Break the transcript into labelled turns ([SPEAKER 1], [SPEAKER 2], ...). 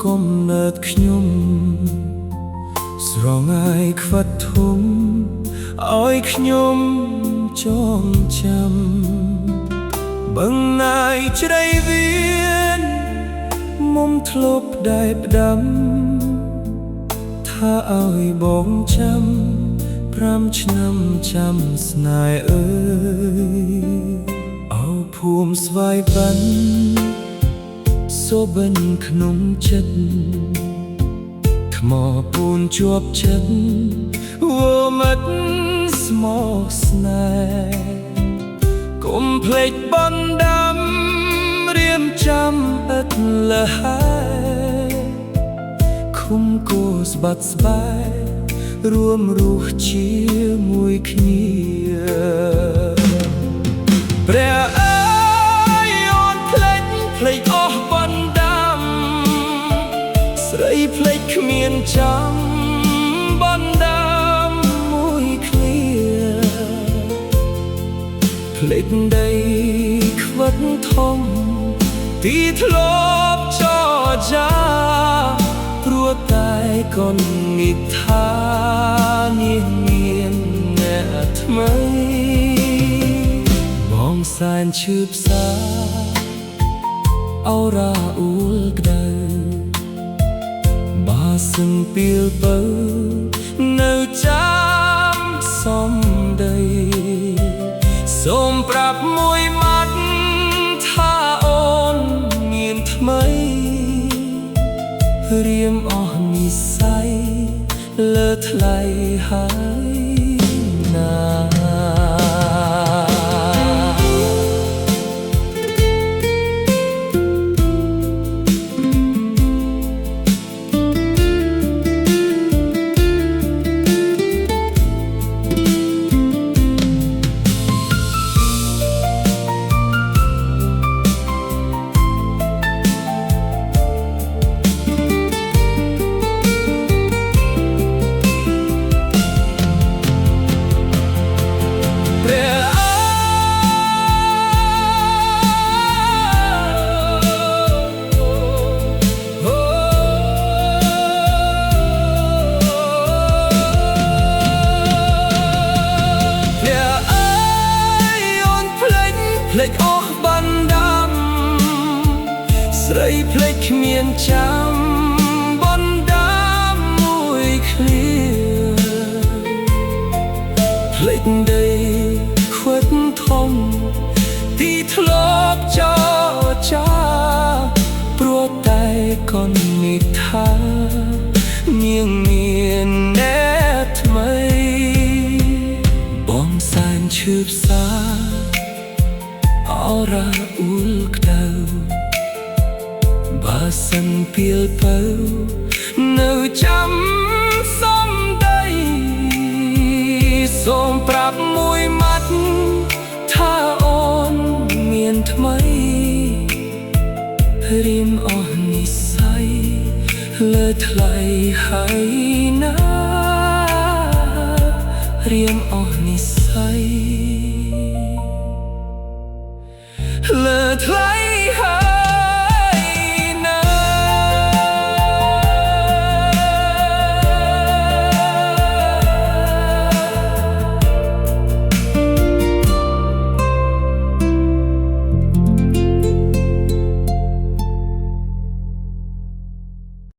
[SPEAKER 1] កុំណើតខ្ញុំស្រងាយខ្វាត់ធំឲ្យខ្ញុំចងចាំបឹងណាយជ្រៃវៀនមុំធ្លប់ដែលផ្ដាំថាឲ្យបងចាំ5 ឆ្នាំចាំស្នេហ៍អើយអោភូមិស្វាយប៉ាន់សូបិនក្នុងចិត្តថ្មពូនជាប់ចិត្តវមិតស្មោះស្នេហ៍កុំភ្លេចបណ្ដាំរៀមចាំឥតលហើយឃុំគោស្បាត់ស្បែករួមរស់ជាមួយគ្នាព្រះអើយអូនភ្លេចអស់បណ្ដាំស្រីភ្លេចគ្មានចាំបណ្ដាំមួយគ្នាភ្លេចដីខ្វិតធំទីធ្លាប់ចរចាព្រោះតែកូននិថានេះមានអ្នកថ្មីបងសែនឈឺផ្សាអរ៉ាអ៊ូលក្ដៅបាសឹងពីលបើនៅចាំសំដីសូមប្រាប់មួយម៉ាត់ថាអូនមានថ្មីរៀមអស់និស្ស័យលើថ្លៃហើយណាភ្លេចអស់បណ្ដាំស្រីភ្លេចគ្មានចាំបណ្ដាំមួយគ្នាភ្លេចដីខ្វិតធំទីធ្លាប់ចរចាព្រោះតែកូននិថានាងមានអ្នកថ្មីបងសែនឈឺផ្សាអរ៉ាអ៊ូលក្ដៅបាសិនពីលបើនៅចាំសំដីសូមប្រាប់មួយម៉ាត់ថាអូនមានថ្មីរៀមអស់និស្ស័យលើថ្លៃហើយណារៀមអស់និស្ស័យ